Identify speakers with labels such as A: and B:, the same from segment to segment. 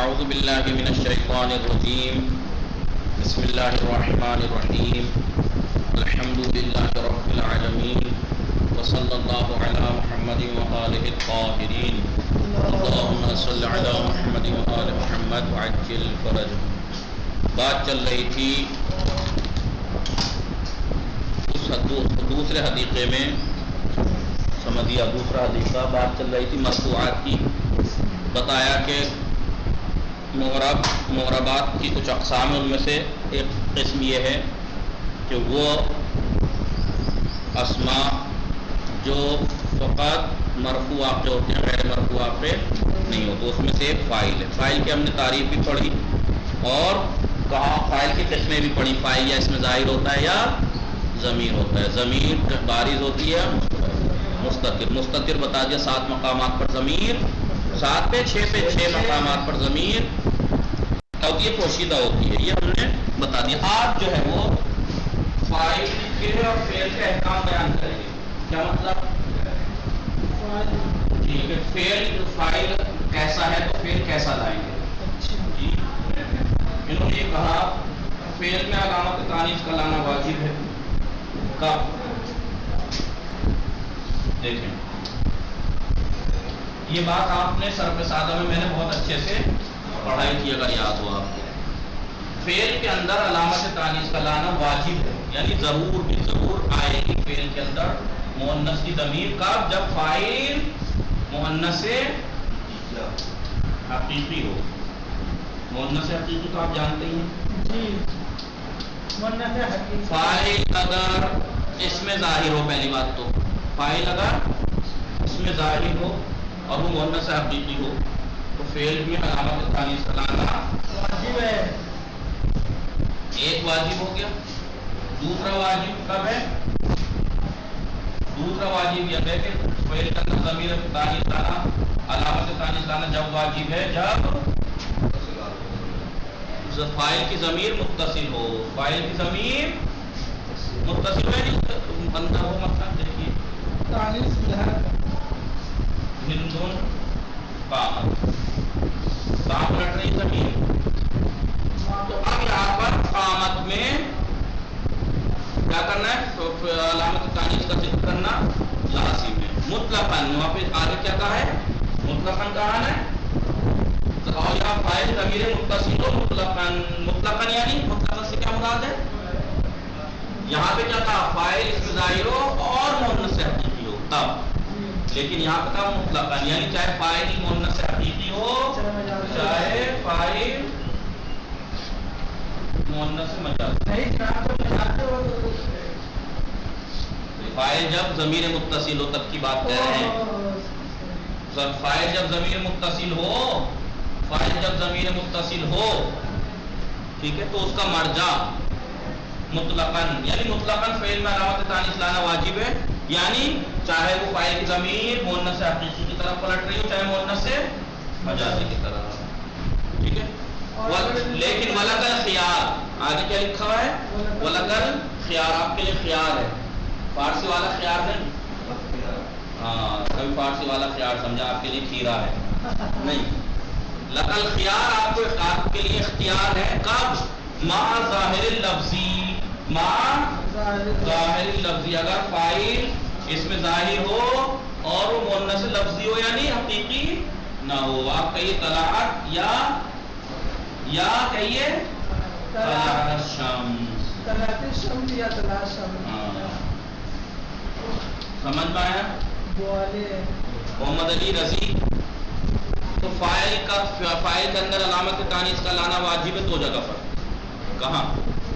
A: اعوذ باللہ من الشیطان الرجیم بسم اللہ الرحمن الرحیم الحمد للہ رب العالمین وصلی اللہ علی محمد وآلہ الطاہرین اللہم صل علی محمد وآل محمد وعجل فرج. بات چل رہی تھی دوسرے حدیقے میں، سمجھیا دوسرا حدیقہ، بات چل رہی تھی مرفوعات کی. بتایا کہ معربات کی کچھ اقسام ہیں، ان میں سے ایک قسم یہ ہے کہ وہ اسماء جو فقط مرفوع واقع ہوتے ہیں، غیر مرفوع واقع نہیں ہوتے. اس میں سے ایک فاعل ہے. فاعل کی ہم نے تعریف بھی پڑھی اور کہا فاعل کی قسمیں بھی پڑھی. فاعل یا اس میں ظاہر ہوتا ہے یا ضمیر ہوتا ہے. ضمیر بارز ہوتی ہے، مستتر. مستتر بتا دیا 7 مقامات پر ضمیر، 7 پہ 6 مقامات پر ضمیر ہوتی ہے، پوشیدہ ہوتی ہے. یہ ہم نے بتا دیا. آج جو ہے وہ فاعل کے اور فعل کے احکام بیان کریں گے. کیا مطلب؟ جی کہ فعل فاعل کیسا ہے تو فعل کیسا لائیں گے. جی انہوں نے کہا فعل میں علامت تانیث کا لانا واجب ہے. کب؟ دیکھیں یہ بات آپ نے سرف سادہ میں نے بہت اچھے سے پڑھائی تھی، اگر یاد ہو آپ کو. فعل کے اندر علامت تانیث کا لانا واجب ہے، یعنی ضرور آئے گی فعل کے اندر مؤنث کی ضمیر کا، جب فاعل مؤنث حقیقی ہو. مؤنث حقیقی تو آپ جانتے ہی ہیں. جی مؤنث حقیقی. فاعل اگر اس میں ظاہر ہو، پہلی بات تو فاعل اگر اس میں ظاہر ہو اور وہ مؤنث حقیقی ہو تو فعل میں علامت تانیث کا لانا واجب ہے. ایک واجب ہو گیا. دوسرا واجب کب ہے؟ دوسرا واجب یہ ہے کہ فعل کے اندر ضمیر تانیث لانا، علامت تانیث لانا جب واجب ہے جب فاعل کی ضمیر متصل ہو. فاعل کی ضمیر متصل ہے، بندہ ہو. مطلب دیکھیے ہندون قامت، کام رکھ رہی زمین. تو اب یہاں پر قامت میں کیا کرنا ہے؟ علامت تانیث کا ذکر کرنا لازم ہے. مطلقاً وہاں پہ آگے کیا کہا ہے؟ مطلقاً کہا ہے. اور یہاں فاعل ضمیر متصل ہو مطلقاً یعنی مطلقاً سے کیا مراد ہے؟ یہاں پہ کیا کہا؟ فاعل اس میں ظاہر ہو اور مؤنث حقیقی ہو تب. لیکن یہاں پہ کہا مطلقاً، یعنی چاہے فاعل مؤنث حقیقی ہو چاہے فاعل مؤنث مجازی. فاعل جب ضمیر متصل ہو تب کی بات کہہ رہے ہیں. فاعل جب ضمیر متصل ہو، فاعل جب ضمیر متصل ہو، ٹھیک ہے، تو اس کا مرجع مطلقاً، یعنی مطلقاً فعل میں علامت تانیث لانا واجب ہے. یعنی چاہے وہ فاعل کی ضمیر مؤنث حقیقی کی طرف پلٹ رہی ہو چاہے مؤنث مجازی کی طرف. ٹھیک ہے. لیکن ولکل خیار، آگے کیا لکھا ہوا ہے؟ ولکل خیار، آپ کے لیے خیار ہے. فارسی والا خیار نہیں. ہاں کبھی فارسی والا خیار سمجھا آپ کے لیے کھیرا ہے. نہیں، لکل خیار آپ کے لیے اختیار ہے. کب؟ مع ظاہر اللفظی، مع ظاہر اللفظی، اگر فاعل اس میں ظاہر ہو اور وہ مؤنث لفظی ہو یعنی حقیقی نہ ہو. آپ کہیے طلعت یا کہیے طلعت الشمس. یا طلعت الشمس. سمجھ پایا؟ محمد علی رضی. تو فاعل کے اندر علامت تانیث کا لانا واجب ہے دو جگہ پر. کہاں؟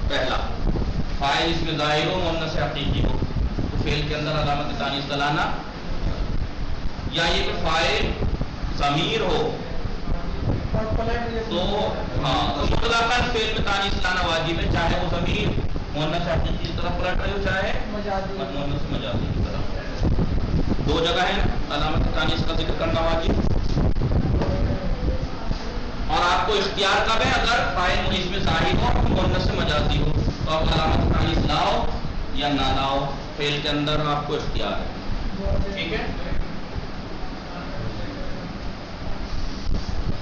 A: پہلا فاعل اس میں ظاہر ہو مؤنث حقیقی ہو تو فعل کے اندر علامت تانیث کا لانا، یا یہ کہ فاعل ضمیر ہو تو ہاں مطلقاً فعل میں تانیث لانا واجب ہے، چاہے وہ ضمیر مؤنث حقیقی کی طرف پلٹ رہی ہو چاہے مؤنث مجازی کی طرف. دو جگہ ہیں علامت تانیث کا ذکر کرنا واجب. اور آپ کو اختیار کب ہے؟ اگر فاعل اس میں ظاہر ہو مؤنث مجازی ہو تو آپ علامت تانیث لاؤ یا نہ لاؤ، فعل کے اندر آپ کو اختیار ہے. ٹھیک ہے.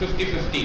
A: 50-50,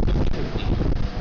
A: 50-50।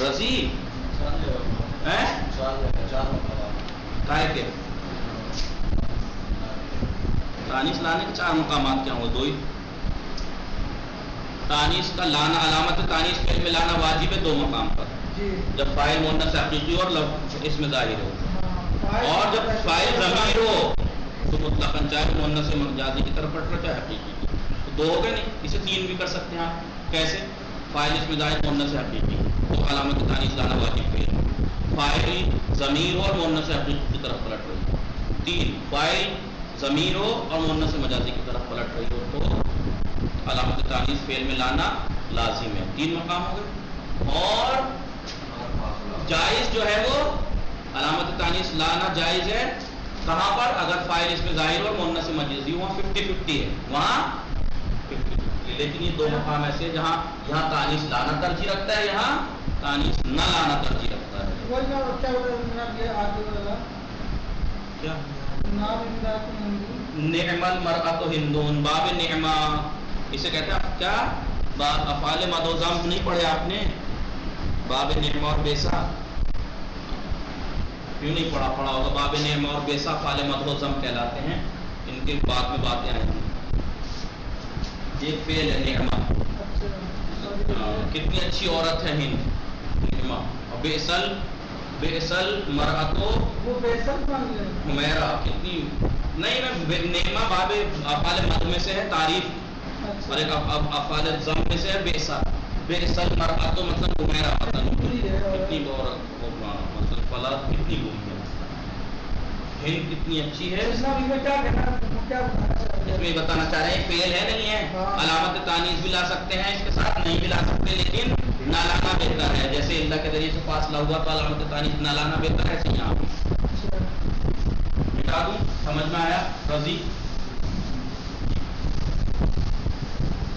A: رضی ہیں کائے کے تانیس لانے کے 4 مقامات کیا ہوں 2 ہی. تانیس کا لانا علامت تانیس فعل میں لانا واجب ہے 2 مقام پر.
B: جی
A: جب فاعل مؤنث حقیقی اور اس میں ظاہر ہو،
B: ہاں،
A: اور جب فاعل ضمیر ہو تو مطلقاً چاہے مؤنث مجازی کی طرف پلٹ رہا چاہے حقیقی کی. تو 2 ہو گئے نہیں، اسے 3 بھی کر سکتے ہیں آپ. کیسے؟ فاعل اس میں ظاہر مؤنث حقیقی تو علامت تانیث لانا واجب ہے. فاعل ضمیر ہو اور مؤنث حقیقی کی طرف پلٹ رہی ہو. 3 فاعل ضمیر ہو اور مؤنث مجازی کی طرف پلٹ رہی ہو تو علامت تانیث فعل میں لانا لازم ہے. 3 مقام ہو گئے. اور جائز جو ہے وہ علامت تانیث لانا جائز ہے کہاں پر؟ اگر فاعل اس میں ظاہر اور مؤنث مجازی وہاں 50-50 ہے، وہاں 50-50. لیکن یہ 2 مقام ایسے جہاں یہاں تانیث لانا ترجیح رکھتا ہے، یہاں تانیث نہ لانا ترجیح رکھتا ہے.
B: وہ کیا ہوتا ہے آگے والا
A: کیا
B: نام امداد ہندو
A: نعم المرأۃ ہندون باب نعمہ اسے کہتے ہیں. کیا افعال مد و ضم نہیں پڑھے آپ نے؟ باب نعمہ اور بیسا کیوں نہیں پڑھا ہوگا؟ باب نعمہ اور بیسا افعال مد و ضم کہلاتے ہیں. ان کے بعد میں باتیں آئیں گی. ایک فعل ہے نعمہ، کتنی اچھی عورت ہے ہند نعمہ. اور بیسل مرأۃ
B: وہ بیسل
A: حمیرہ کتنی نہیں میں نعمہ باب افعال مد میں سے ہے تعریف، اور ایک افعال ضم میں سے ہے بیسل مرأۃ مطلب حمیرہ کتنی عورت مطلب فلا کتنی گم ہے. ہند کتنی اچھی ہے. اس میں بتانا چاہ رہے ہیں فعل ہے نہیں ہے. علامت تانیث بھی لا سکتے ہیں اس کے ساتھ، نہیں بھی لا سکتے، لیکن نہ لانا بہتر ہے. جیسے اللہ کے ذریعے سے فاصلہ ہوا تو علامت تانیث نہ لانا بہتر ہے. ایسے یہاں مٹا دوں. سمجھ میں آیا رضی؟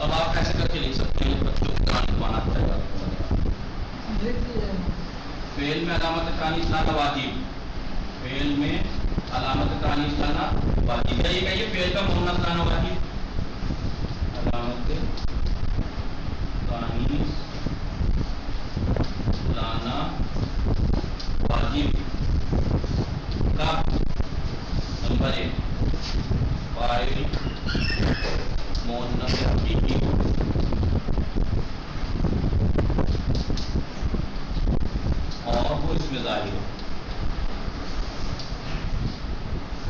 A: اب آپ ایسے کر کے لکھ سکتے ہیں. بچوں کو قرآن لکھوانا پڑے گا. فعل میں علامت تانیث لانا واجب، فعل میں علامت تانیث لانا واجب ہے. یہ کہیے فعل کا مؤنث لانا واجب. علامت تانیث لانا واجب کب؟ نمبر 1 فاعل مؤنث حقیقی اور وہ اس میں ظاہر ہو.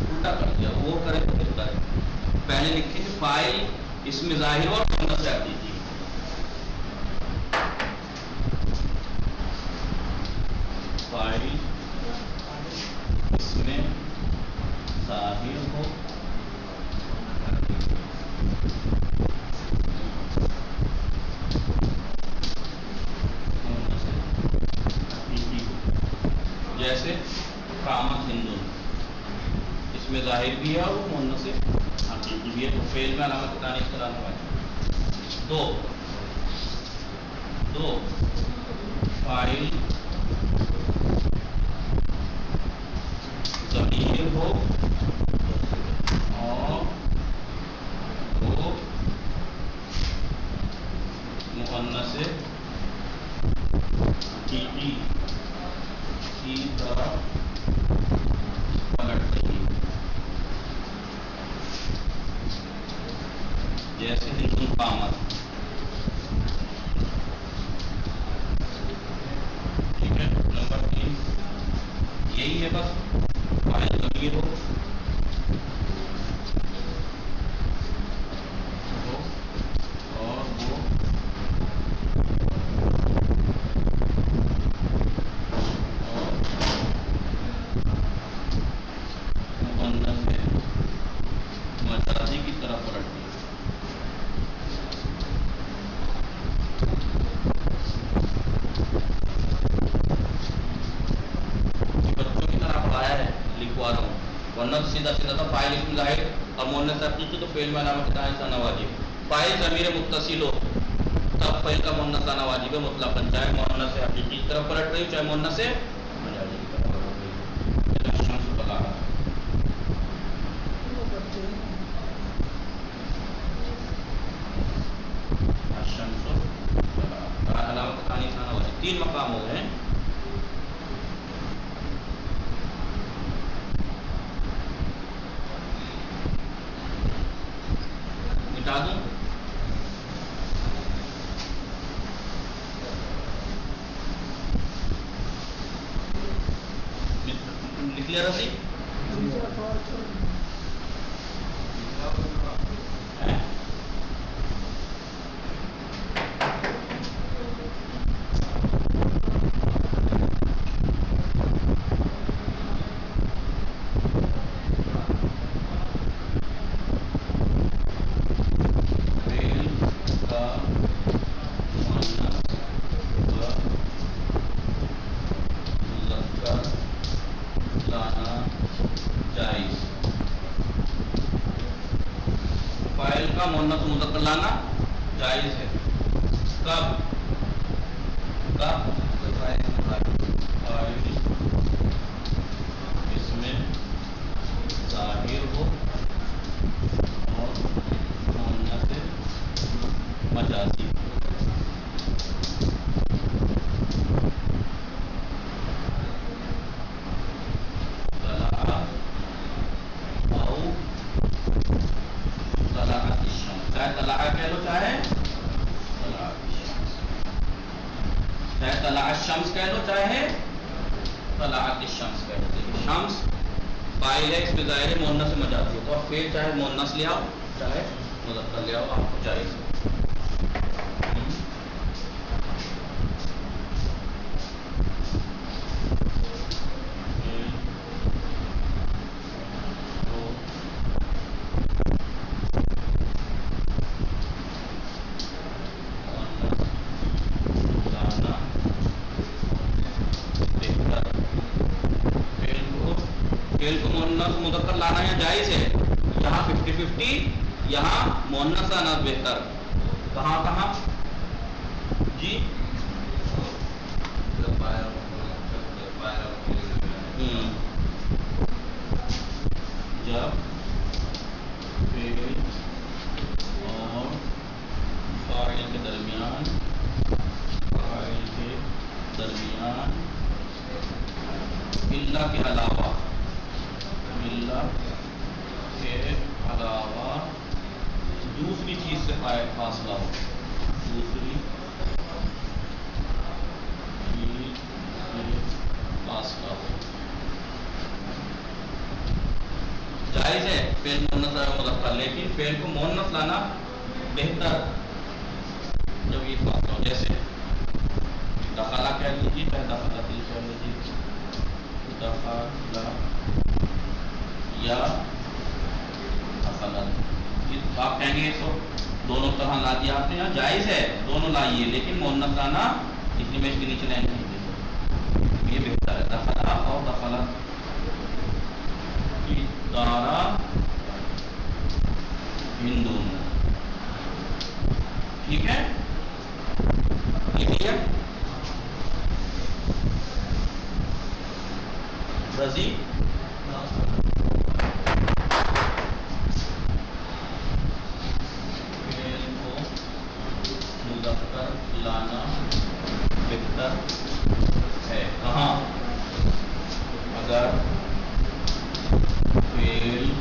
A: الٹا کر دیا، وہ کرے تو پھر کرے. پہلے لکھیں کہ فاعل اس میں ظاہر ہو اور مؤنث حقیقی. فاعل اس میں ظاہر ہو جیسے قامت ہندون اس میں ظاہر بھی ہے اور وہ مؤنث حقیقی بھی ہے. تو فعل میں علامت تانیث کا لانا واجب. 2 فاعل ضمیر ہو اور وہ مؤنث حقیقی کی طرف پلٹ رہی ہے. جیسے ہندو قامت. ٹھیک ہے. نمبر 3 یہی ہے بس. فاعل ضمیر ہو اور وہ مؤنث مجازی کی طرف پلٹتی ہے. بچوں کی طرح پڑھایا ہے، لکھوا رہا ہوں. ورنہ سیدھا تھا فاعل اسم ظاہر اور مؤنث حقیقی تو فعل میں علامت تانیث لانا واجب. فاعل ضمیر متصل ہو تب فعل کا مؤنث لانا واجب ہے مطلقاً، چاہے مؤنث حقیقی کی طرف پلٹ رہی ہو چاہے مؤنث مجازی کی طرف پلٹ رہی ہو. شمس بتا رہا الشمس علامت تانیث لانا واجب. 3 مقام ہو گئے ہیں. مٹا دوں؟ لکھ لیا رسی؟ مؤنث مذکر لانا جائز ہے. کب؟ کب؟ اس میں ظاہر ہو اور مؤنث مجازی. شمس کہہ لو چاہے طلعت الشمس کہہ لو. شمس فاعل ہے، اس میں ظاہر مؤنث مجازی ہے، تو آپ فعل چاہے مؤنث لے آؤ چاہے مذکر لے آؤ، آپ کو جائز ہے. فعل کو مؤنث مذکر لانا یا جائز ہے. یہاں 50-50، یہاں مؤنث لانا بہتر. کہاں کہاں جی؟ جب فعل اور فاعل کے درمیان الا کے علاوہ دوسری چیز سے فاصلہ ہو، دوسری چیز سے فاصلہ ہو، جائز ہے فعل مؤنث مذکر. لیکن فعل کو مؤنث لانا بہتر جب یہ فاصلہ ہو. جیسے دخلا کہہ لیجیے چاہے دخلت کہہ لیجیے، دخلا یا دخلت. آپ کہیں گے تو دونوں طرح لا دیا آپ نے، یہاں جائز ہے دونوں لائیے، لیکن مؤنث لانا اتنی میں اس کے نیچے لائن نہیں دے، یہ بہتر ہے. دخلا اور دخلت. دارا ہندون، ٹھیک ہے، کلیئر؟ رضی لانا بہتر ہے. کہاں؟ اگر فعل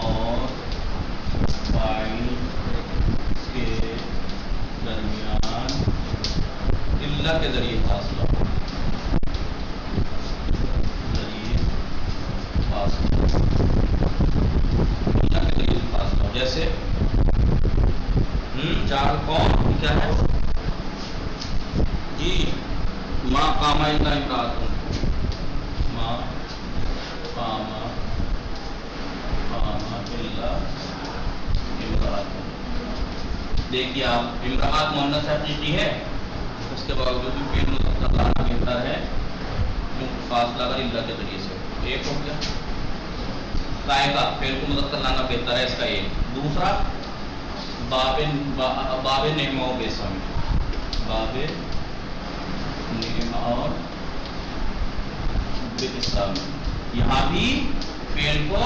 A: اور فاعل کے درمیان الا کے ذریعے فاصلہ ہو، الا کے ذریعے فاصلہ ہو. جیسے چار کون کیا ہے جی؟ ما قام الا امرأۃ، ما قام الا امرأۃ. دیکھیے آپ، امرأۃ مؤنث حقیقی ہے، اس کے باوجود بھی فعل مذکر لانا بہتر ہے کیونکہ فاصلہ اگر الا کے ذریعے سے. ایک ہو گیا قائدہ، فعل کو مذکر لانا بہتر ہے، اس کا ایک. دوسرا باب نعمہ و بیسم، باب نعمہ اور بیسم. یہاں بھی فعل کو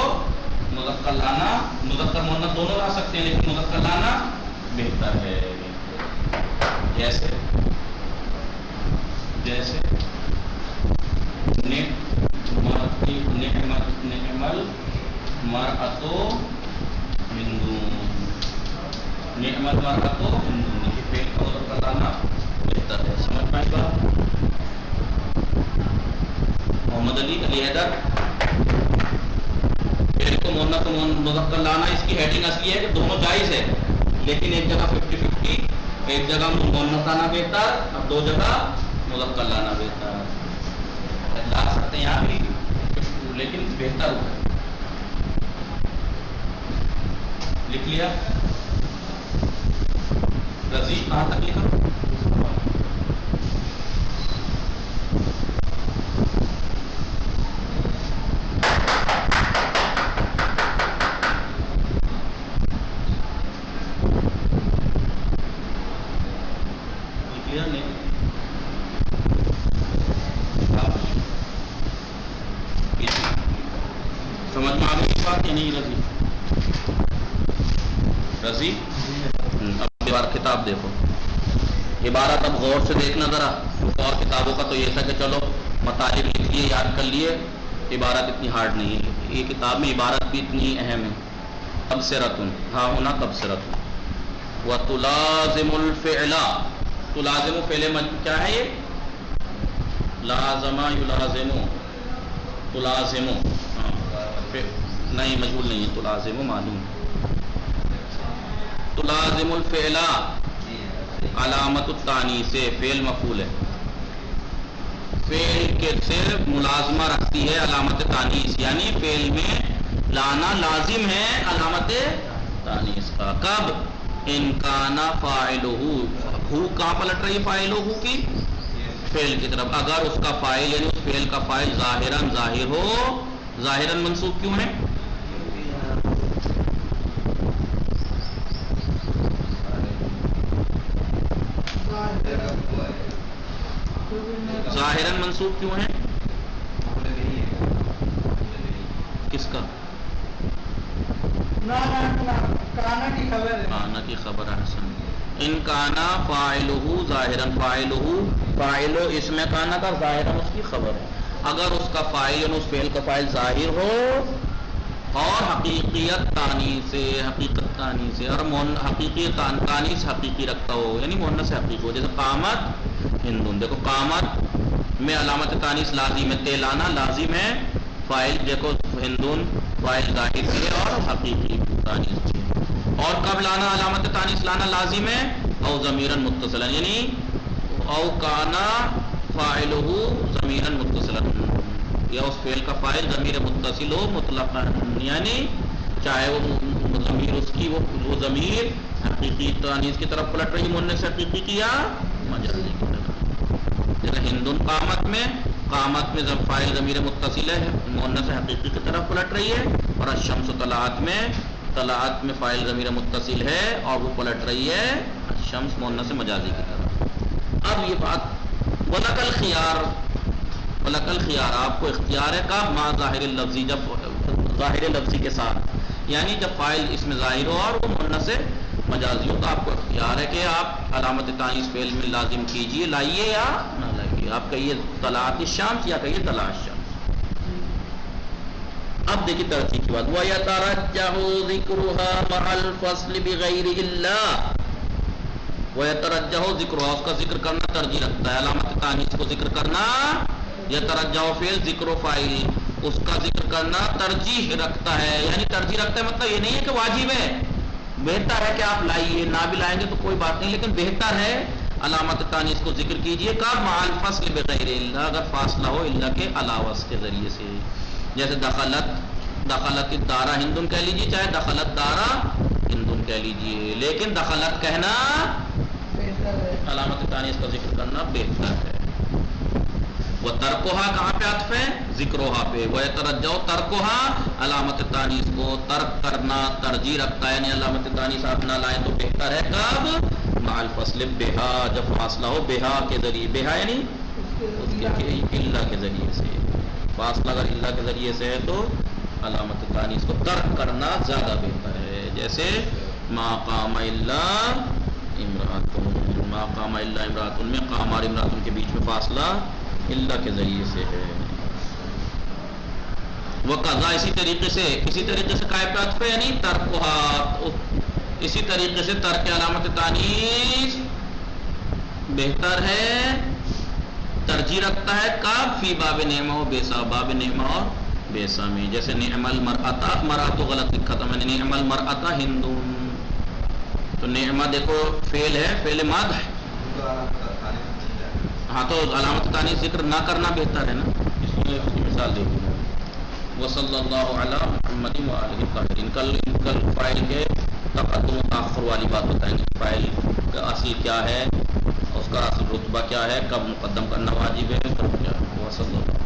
A: مذکر لانا، مذکر مؤنث دونوں لا سکتے ہیں لیکن مذکر لانا بہتر ہے. جیسے جیسے نعمل مرأتو ہندون، نعمل مرأتو ہندون، یہ فعل کا مطلب بتانا بہتر ہے. سمجھ پائے گا؟ محمد علی حیدر، فعل کو مؤنث مذکر لانا اس کی ہیڈنگ اصلی ہے کہ دونوں جائز ہے، لیکن ایک جگہ 50-50، ایک جگہ مؤنث لانا بہتر اور دو جگہ مذکر لانا بہتر. لا سکتے ہیں یہاں بھی لیکن بہتر ہوگا. لکھ لیا؟ رضی کہاں تک لکھا؟ سمجھ میں آ گئی بات یا نہیں؟ رضی اب بار کتاب دیکھو، عبارت اب غور سے دیکھنا ذرا. اور کتابوں کا تو یہ تھا کہ چلو مطالب لکھ لیے، یاد کر لیے، عبارت اتنی ہارڈ نہیں ہے. یہ کتاب میں عبارت بھی اتنی اہم ہے. تبصرۃ، ہاں ہونا تبصرۃ. وتلازم الفعل، تلازم فعل کیا ہے؟ یہ لازم یلازم، تلازم نہیں مجهول نہیں ہے، تلازم معلوم. تلازم الفعل علامت التانیث، فعل مفعول ہے، فعل کے سے ملازمہ رکھتی ہے علامت تانیث، یعنی فعل میں لانا لازم ہے علامت تانیث کا. کب؟ ان کان فاعلہ، ہو کہاں پلٹ رہی ہے فاعلہ کی؟ فعل کی طرف. اگر اس کا فاعل یعنی اس فعل کا فاعل ظاہراً ظاہر ہو. ظاہراً منصوب کیوں ہے؟ ظاہراً منصوب کیوں ہے؟ کس کا؟
B: کانا کی خبر ہے.
A: کانا کی خبر ہے. حسن. ان کانا فاعلہ ظاہراً، فاعلہ فاعل اس میں کانا کا ظاہراً اس کی خبر ہے. اگر اس کا فاعل یعنی اس فعل کا فاعل ظاہر ہو اور حقیقیت تانیث سے، حقیقت تانیث سے، اور حقیقی تانیث حقیقی رکھتا ہو، یعنی مؤنث سے حقیقی ہو. جیسے قامت ہندون، دیکھو قامت میں علامت تانیث لازم ہے، تیلانا لازم ہے، فاعل دیکھو ہندون فاعل ظاہر بھی ہے اور حقیقی تانیث بھی ہے. اور کب لانا علامت تانیث لانا لازم ہے؟ او ضمیرا متصلا، یعنی او کانا فاعلہ ضمیرا متصلا، یا اس فعل کا فاعل ضمیر متصل ہو مطلقاً، یعنی چاہے وہ ضمیر اس کی وہ ضمیر حقیقی تانیث کی طرف پلٹ رہی مؤنث حقیقی کی یا مجازی کی طرف. جیسے ہندون قامت میں جب فاعل ضمیر متصل ہے مؤنث حقیقی کی طرف پلٹ رہی ہے، اور الشمس طلعت میں فاعل ضمیر متصل ہے اور وہ پلٹ رہی ہے الشمس مؤنث مجازی کی طرف. اب یہ بات ولکل خیار آپ کو اختیار ہے کب؟ مع ظاہر اللفظی، جب ظاہر لفظی کے ساتھ، یعنی جب فاعل اس میں ظاہر ہو اور وہ مؤنث مجازی ہو، تو آپ کو اختیار ہے کہ آپ علامت تانیث فعل میں لازم کیجئے، لائیے یا نہ لائیے. آپ کہیے طلعت الشمس یا کہیے طلع الشمس. اب دیکھیے ترتیب کی بات. وَيَتَرَجَّحُ ذِكْرُهَا مَعَ الْفَصْلِ بِغَيْرِ إِلَّا، وَيَتَرَجَّحُ ذِكْرُهَا، اس کا ذکر کرنا ترجیح رکھتا ہے، علامت تانیث کو ذکر کرنا. یترجح فعل ذکر و فاعل، اس کا ذکر کرنا ترجیح رکھتا ہے، یعنی ترجیح رکھتا ہے مطلب یہ نہیں ہے کہ واجب ہے، بہتر ہے کہ آپ لائیے، نہ بھی لائیں گے تو کوئی بات نہیں، لیکن بہتر ہے علامت تانیث کو ذکر کیجئے. کب؟ مع الفصل بغیر الا، اگر فاصلہ ہو الا کے علاوہ اس کے ذریعے سے. جیسے دخلت الدارا ہندون کہہ لیجئے، چاہے دخلت دارا ہندون کہہ لیجئے، لیکن دخلت کہنا علامت تانیث کا ذکر کرنا بہتر ہے. وہ ترکوہا کہاں پہ عطف ہے؟ ذکروہا پہ. وہ ترجو ترکوہا، علامت تانیث کو ترک کرنا ترجیح رکھتا ہے، یعنی علامت تانیث آپ نہ لائیں تو بہتر ہے. کب؟ مع الفصل بہا، جب فاصلہ ہو بہا کے ذریعے، بہا یعنی اللہ کے ذریعے سے. فاصلہ اگر اللہ کے ذریعے سے ہے تو علامت تانیث کو ترک کرنا زیادہ بہتر ہے. جیسے ما قام الا امرأۃ ما قام الا امرات میں قام اور امرات کے بیچ میں فاصلہ الا کے ذریعے سے ہے. وقضا اسی طریقے سے قائم پہ عطف ہے یعنی ترکھا، اسی طریقے سے ترک علامت تانیث بہتر ہے، ترجیح رکھتا ہے کب فی باب نعمہ و بیسا، باب نعمہ اور بیسا میں. جیسے نعم المرأۃ، مرأۃ تو غلط لکھا تھا میں نے، نعم المرأۃ ہندون، تو نعمہ دیکھو فعل ہے، فعل ماد ہے، ہاں تو علامت تانیث ذکر نہ کرنا بہتر ہے نا، اس لیے اس کی مثال دے دوں. وصلی اللہ علی محمد وآلہ الطاہرین. کل فاعل کے تقدم و تاخر والی بات بتائیں گے، فاعل کا اصل کیا ہے، اس کا اصل رتبہ کیا ہے، کب مقدم کرنا واجب ہے، کب کیا. وصلی اللہ